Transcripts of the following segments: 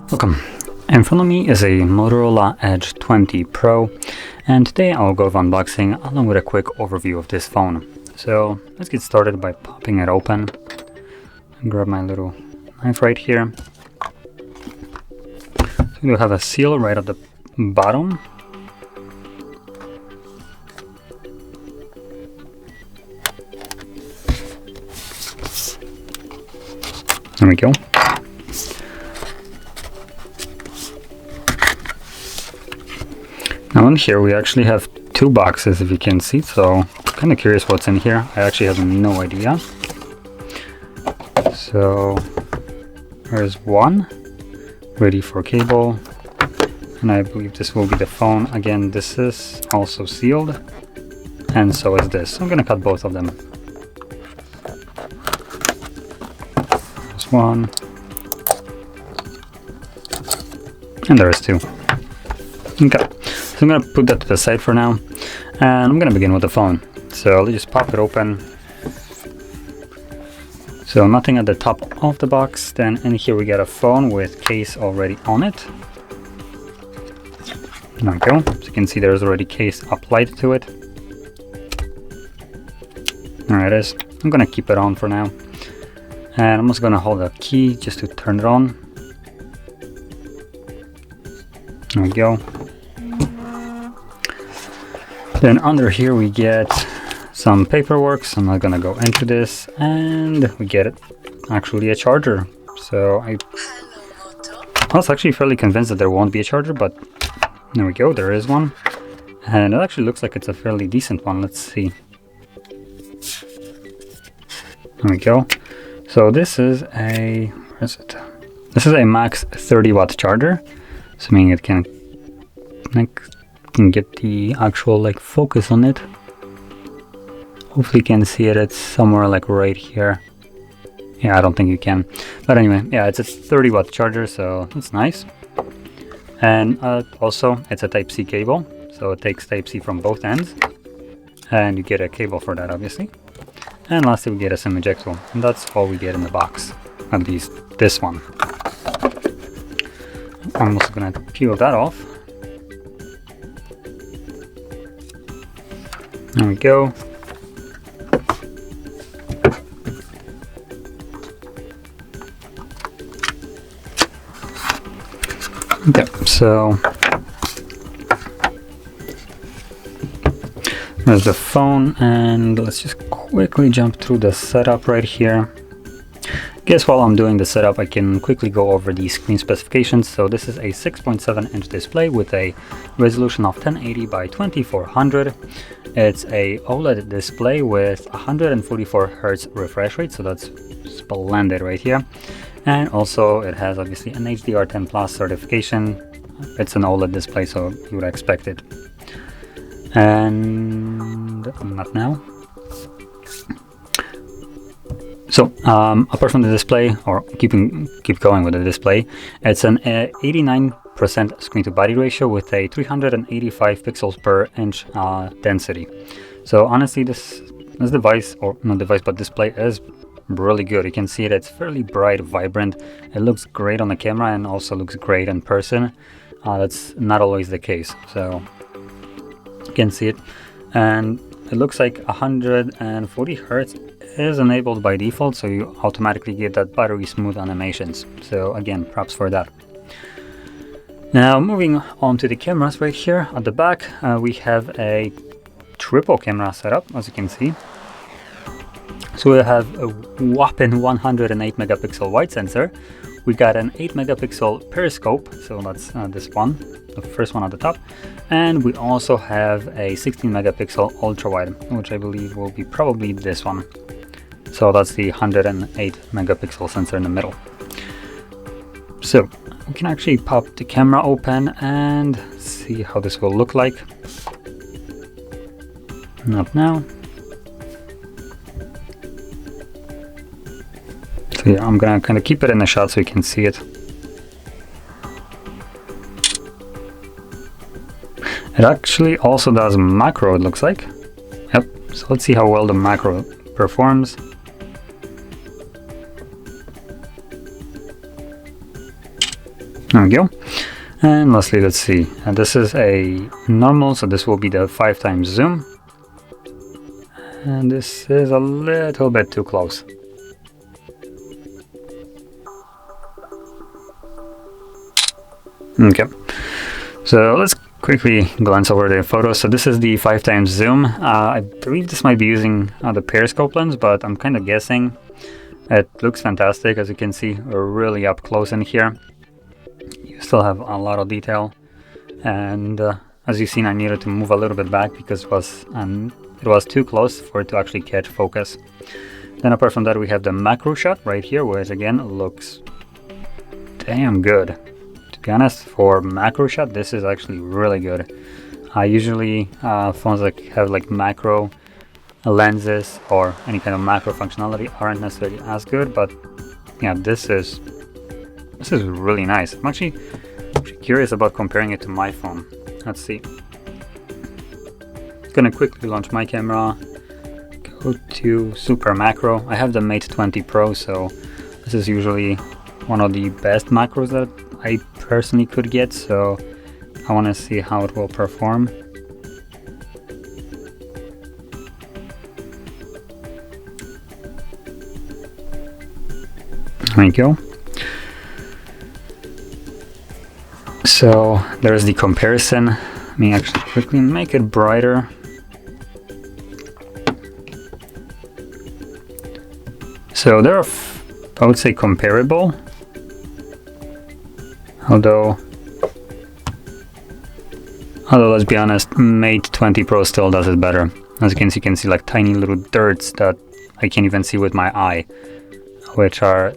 Welcome. In front of me is a Motorola Edge 20 Pro, and today I'll go over unboxing along with a quick overview of this phone. So let's get started by popping it open and grab my little knife right here. So we do have a seal right at the bottom. There we go. Now in here we actually have two boxes, if you can see, so kind of curious what's in here. I actually have no idea. So there's one ready for cable, and I believe this will be the phone. Again, this is also sealed, and so is this. So I'm gonna cut both of them. There's one, and there is two. Okay. So I'm going to put that to the side for now, and I'm going to begin with the phone. So let's just pop it open. So nothing at the top of the box. Then in here we got a phone with case already on it. There we go. So you can see there's already case applied to it. There it is. I'm going to keep it on for now. And I'm also going to hold a key just to turn it on. There we go. Then under here we get some paperwork, so I'm not gonna go into this, and we get actually a charger. So I was actually fairly convinced that there won't be a charger, but there we go, there is one. And it actually looks like it's a fairly decent one. Let's see. There we go. So this is a, where is it? This is a max 30 watt charger, so meaning it can get the actual focus on it. Hopefully you can see it. It's somewhere right here. Yeah, I don't think you can, but anyway, yeah, it's a 30 watt charger, so that's nice. And also it's a type C cable, so it takes type C from both ends, and you get a cable for that, obviously. And lastly we get a SIM ejector, and that's all we get in the box, at least this one. I'm also gonna peel that off. There we go. Okay, so there's the phone, and let's just quickly jump through the setup right here. Guess while I'm doing the setup, I can quickly go over the screen specifications. So this is a 6.7 inch display with a resolution of 1080 by 2400. It's a OLED display with 144 Hz refresh rate, so that's splendid right here. And also it has obviously an HDR10 Plus certification. It's an OLED display, so you would expect it. And not now. So apart from the display, or keep going with the display, it's an 89% screen to body ratio with a 385 pixels per inch density. So honestly, this device, or not device but display, is really good. You can see it, it's fairly bright, vibrant. It looks great on the camera and also looks great in person. That's not always the case, so you can see it. And it looks like 140 Hertz is enabled by default, so you automatically get that buttery smooth animations. So again, props for that. Now moving on to the cameras right here at the back, we have a triple camera setup, as you can see. So we have a whopping 108 megapixel wide sensor. We got an 8 megapixel periscope, so that's this one, the first one at the top. And we also have a 16 megapixel ultra wide, which I believe will be probably this one. So that's the 108 megapixel sensor in the middle. So we can actually pop the camera open and see how this will look like. Not now. So yeah, I'm gonna kind of keep it in the shot so you can see it. It actually also does macro, it looks like. Yep, so let's see how well the macro performs. There we go. And lastly, let's see. This is a normal, so this will be the 5x zoom. And this is a little bit too close. Okay, so let's quickly glance over the photos. So this is the 5x zoom. I believe this might be using the periscope lens, but I'm kind of guessing. It looks fantastic, as you can see. We're really up close in here. You still have a lot of detail, and as you've seen, I needed to move a little bit back because it was too close for it to actually catch focus. Then apart from that, we have the macro shot right here, which again looks damn good. To be honest, for macro shot, this is actually really good. Usually phones that have like macro lenses or any kind of macro functionality aren't necessarily as good, but yeah, this is really nice. I'm actually curious about comparing it to my phone. Let's see. Gonna quickly launch my camera, go to super macro. I have the Mate 20 Pro, so this is usually one of the best macros that I personally could get, so I want to see how it will perform. There we go. So there's the comparison. Let me actually quickly make it brighter. So they're, I would say, comparable. Although let's be honest, Mate 20 Pro still does it better. As you can see like tiny little dirts that I can't even see with my eye, which are,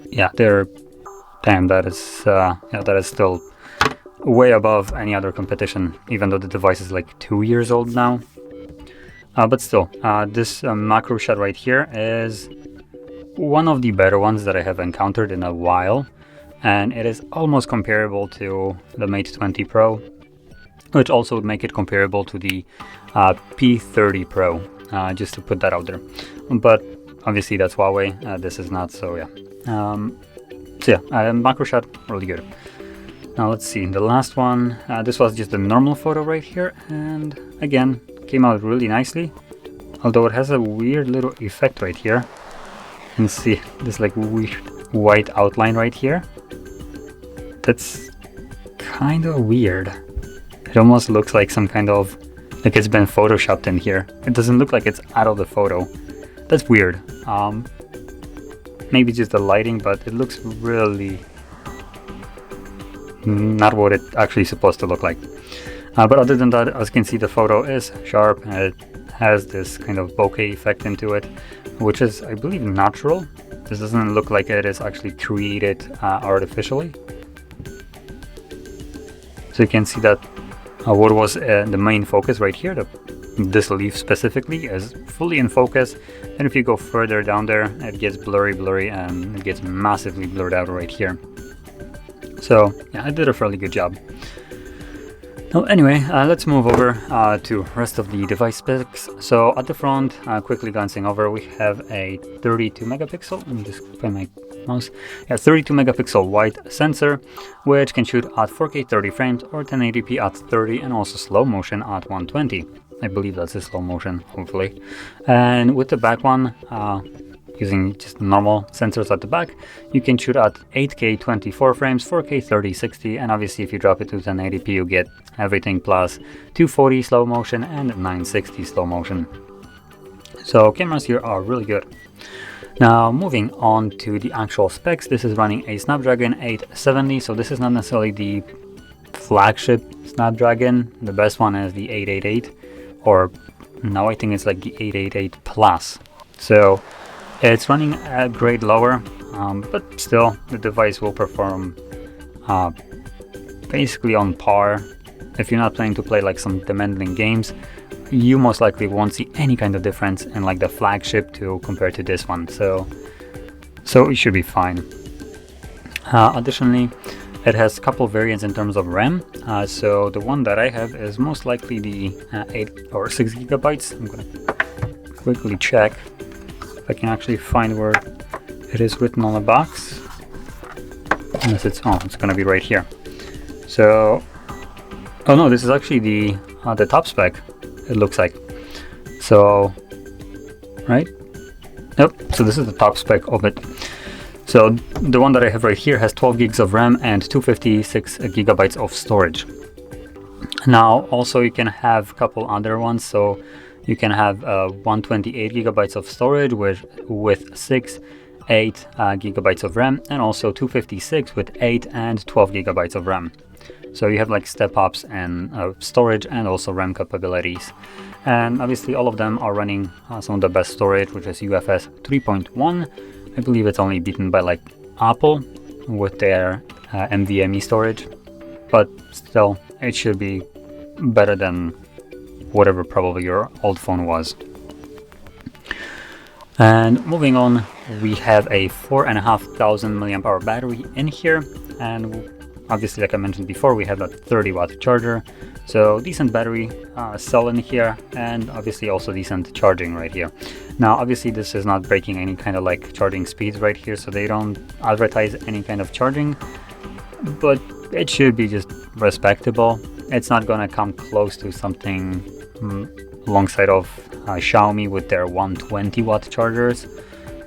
yeah, they're, damn, that is still way above any other competition, even though the device is like 2 years old now. But still, this macro shot right here is one of the better ones that I have encountered in a while, and it is almost comparable to the Mate 20 Pro, which also would make it comparable to the P30 Pro, just to put that out there. But obviously that's Huawei, this is not, so yeah. So yeah, macro shot, really good. Now let's see, the last one, this was just a normal photo right here, and again, came out really nicely, although it has a weird little effect right here. You can see this like weird white outline right here. That's kind of weird. It almost looks like some kind of, like it's been photoshopped in here. It doesn't look like it's out of the photo. That's weird. Maybe just the lighting, but it looks really not what it actually is supposed to look like. But other than that, as you can see, the photo is sharp and it has this kind of bokeh effect into it, which is, I believe, natural. This doesn't look like it is actually created artificially. So you can see that what was the main focus right here, this leaf specifically, is fully in focus. And if you go further down there, it gets blurry, and it gets massively blurred out right here. So yeah, I did a fairly good job. Well, anyway, let's move over to rest of the device specs. So at the front, quickly glancing over, we have a 32 megapixel. Let me just find my mouse. Yeah, 32 megapixel wide sensor, which can shoot at 4K 30 frames or 1080p at 30, and also slow motion at 120. I believe that's a slow motion, hopefully. And with the back one, using just normal sensors at the back, you can shoot at 8K 24 frames, 4K 30, 60, and obviously if you drop it to 1080p, you get everything plus 240 slow motion and 960 slow motion. So cameras here are really good. Now moving on to the actual specs, this is running a Snapdragon 870, so this is not necessarily the flagship Snapdragon. The best one is the 888, or no, I think it's like the 888 Plus. So it's running a grade lower, but still the device will perform basically on par. If you're not planning to play like some demanding games, you most likely won't see any kind of difference in like the flagship to compare to this one. So it should be fine. Additionally, it has a couple variants in terms of RAM. So the one that I have is most likely the 8 or 6 gigabytes. I'm gonna quickly check. if I can actually find where it is written on the box. Unless it's gonna be right here. So, oh no, this is actually the top spec. It looks like. So, right? Yep. So this is the top spec of it. So the one that I have right here has 12 gigs of RAM and 256 gigabytes of storage. Now, also you can have a couple other ones. So you can have 128 gigabytes of storage with 8 gigabytes of RAM, and also 256 with 8 and 12 gigabytes of RAM. So you have like step ups and storage and also RAM capabilities. And obviously all of them are running some of the best storage, which is UFS 3.1. I believe it's only beaten by like Apple with their NVMe storage, but still it should be better than whatever probably your old phone was. And moving on, we have a 4,500 milliamp hour battery in here, and obviously, like I mentioned before, we have a 30 watt charger, so decent battery cell in here, and obviously also decent charging right here. Now obviously this is not breaking any kind of like charging speeds right here, so they don't advertise any kind of charging, but it should be just respectable. It's not gonna come close to something alongside of Xiaomi with their 120 watt chargers,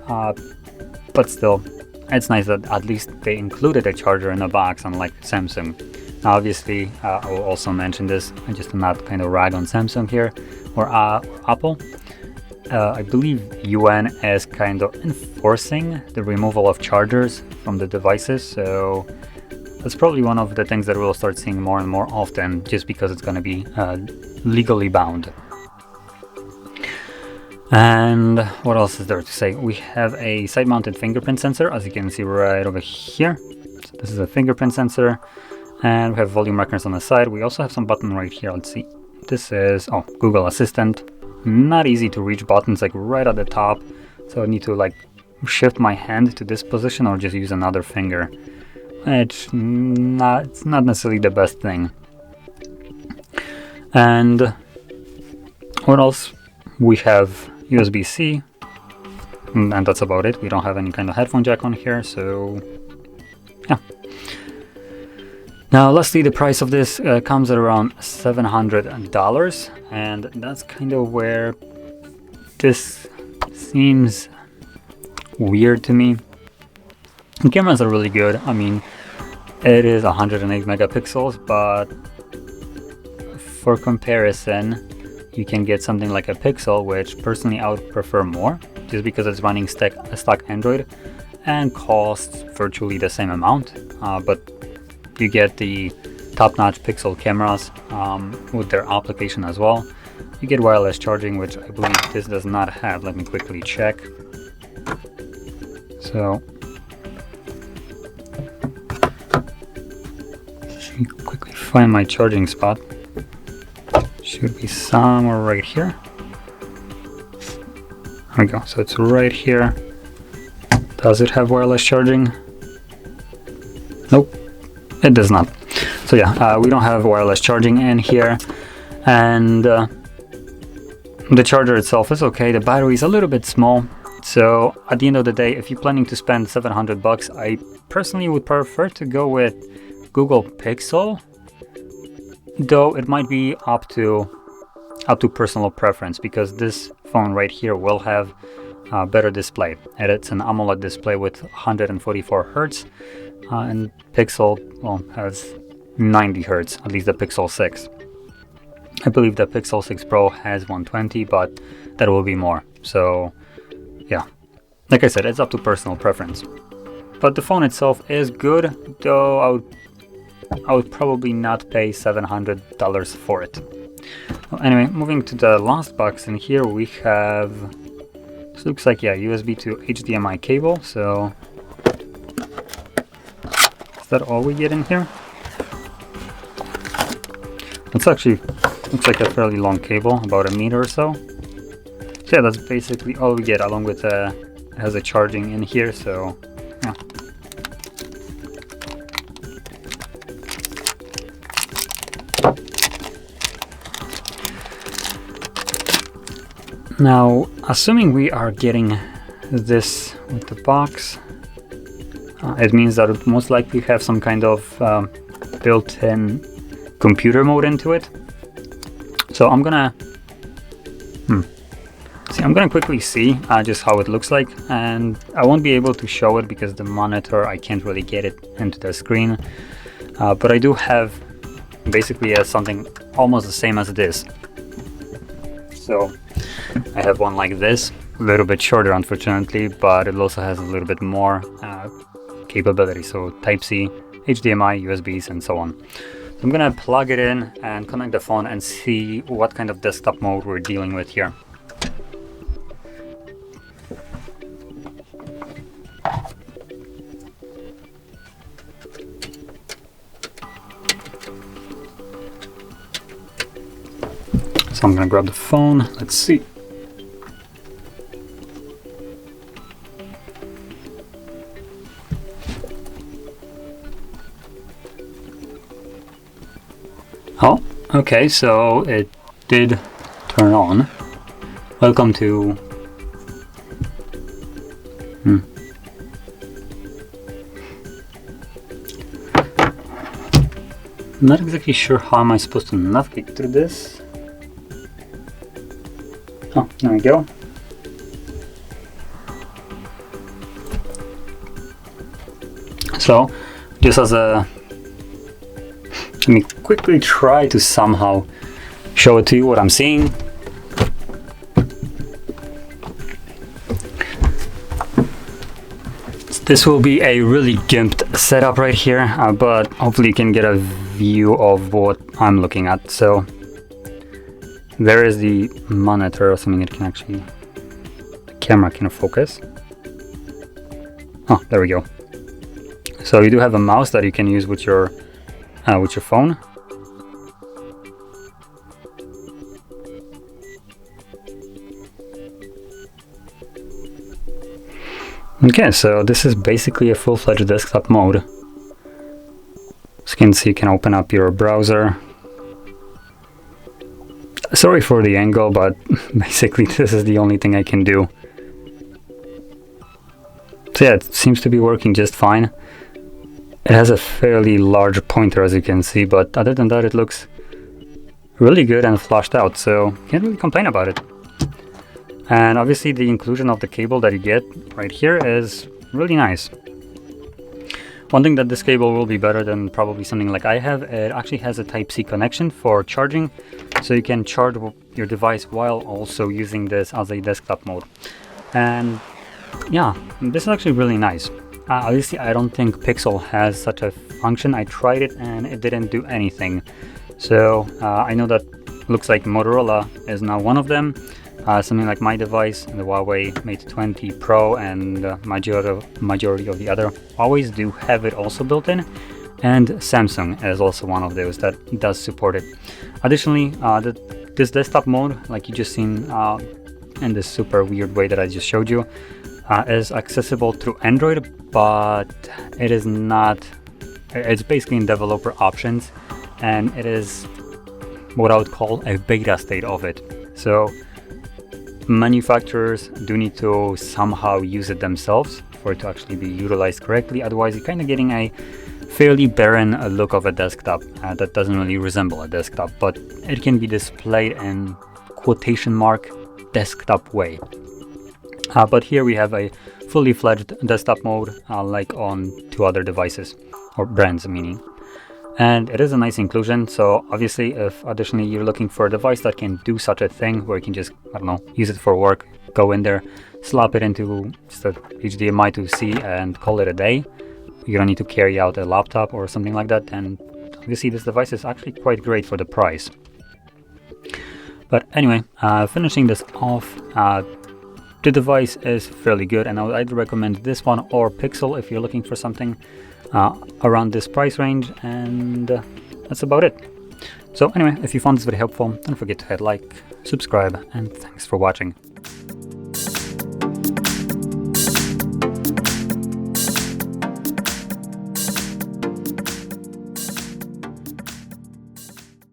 but still it's nice that at least they included a charger in the box, unlike Samsung. Now obviously I will also mention this just to not kind of rag on Samsung here or Apple. I believe UN is kind of enforcing the removal of chargers from the devices, so that's probably one of the things that we'll start seeing more and more often, just because it's going to be legally bound. And what else is there to say? We have a side-mounted fingerprint sensor, as you can see right over here. So this is a fingerprint sensor, and we have volume markers on the side. We also have some button right here. Let's see. This is Google Assistant. Not easy to reach buttons, like right at the top. So I need to like shift my hand to this position or just use another finger. It's not necessarily the best thing. And what else? We have USB-C, and that's about it. We don't have any kind of headphone jack on here, so yeah. Now lastly, the price of this comes at around $700, and that's kind of where this seems weird to me. The cameras are really good. I mean, it is 108 megapixels, but for comparison, you can get something like a Pixel, which personally I would prefer more, just because it's running stock Android and costs virtually the same amount, but you get the top-notch Pixel cameras with their application as well. You get wireless charging, which I believe this does not have. Let me quickly check. So let me quickly find my charging spot. Should be somewhere right here. There we go. So it's right here. Does it have wireless charging? Nope, it does not. So yeah, we don't have wireless charging in here, and the charger itself is okay. The battery is a little bit small, so at the end of the day, if you're planning to spend $700, I personally would prefer to go with Google Pixel, though it might be up to personal preference, because this phone right here will have a better display, and it's an AMOLED display with 144 Hz, and Pixel has 90 Hz, at least the Pixel 6. I believe the Pixel 6 Pro has 120, but that will be more. So yeah, like I said, it's up to personal preference. But the phone itself is good, though I would probably not pay $700 for it. Well, anyway, moving to the last box, in here we have, this looks like, yeah, USB to HDMI cable. So is that all we get in here? It's actually looks like a fairly long cable, about a meter or so. So yeah, that's basically all we get, along with it has a charging in here. So yeah. Now, assuming we are getting this with the box. It means that it most likely have some kind of built-in computer mode into it. So I'm gonna quickly see just how it looks like, and I won't be able to show it because the monitor, I can't really get it into the screen, but I do have basically something almost the same as this. So I have one like this, a little bit shorter unfortunately, but it also has a little bit more capability, so Type-C, HDMI, USBs, and so on. So I'm gonna plug it in and connect the phone and see what kind of desktop mode we're dealing with here. So I'm gonna grab the phone, let's see. Oh, okay, so it did turn on. Welcome to... I'm not exactly sure how am I supposed to navigate through this. Oh, there we go. So, just as a... let me quickly try to somehow show it to you what I'm seeing. This will be a really gimped setup right here, but hopefully you can get a view of what I'm looking at. So there is the monitor, assuming it can actually, the camera can focus. Oh, there we go. So you do have a mouse that you can use with your phone. Okay, so this is basically a full-fledged desktop mode. As you can see, you can open up your browser. Sorry for the angle, but basically this is the only thing I can do. So yeah, it seems to be working just fine. It has a fairly large pointer, as you can see, but other than that it looks really good and flashed out, so can't really complain about it. And obviously the inclusion of the cable that you get right here is really nice. One thing that this cable will be better than probably something like I have, it actually has a Type-C connection for charging, so you can charge your device while also using this as a desktop mode. And yeah, this is actually really nice. Obviously I don't think Pixel has such a function. I tried it and it didn't do anything. So I know that looks like Motorola is now one of them. Something like my device, the Huawei Mate 20 Pro, and majority of the other Huawei's do have it also built in, and Samsung is also one of those that does support it. Additionally, this desktop mode, like you just seen in this super weird way that I just showed you, is accessible through Android, but it is not. It's basically in developer options, and it is what I would call a beta state of it. So manufacturers do need to somehow use it themselves for it to actually be utilized correctly. Otherwise, you're kind of getting a fairly barren look of a desktop that doesn't really resemble a desktop, but it can be displayed in quotation mark desktop way. But here we have a fully fledged desktop mode like on two other devices, or brands meaning. And it is a nice inclusion, so obviously if additionally you're looking for a device that can do such a thing where you can just, I don't know, use it for work, go in there, slap it into just a HDMI to C and call it a day. You don't need to carry out a laptop or something like that, and obviously this device is actually quite great for the price. But anyway, finishing this off, the device is fairly good, and I'd recommend this one or Pixel if you're looking for something around this price range, and that's about it. So anyway, if you found this video helpful, don't forget to hit like, subscribe, and thanks for watching.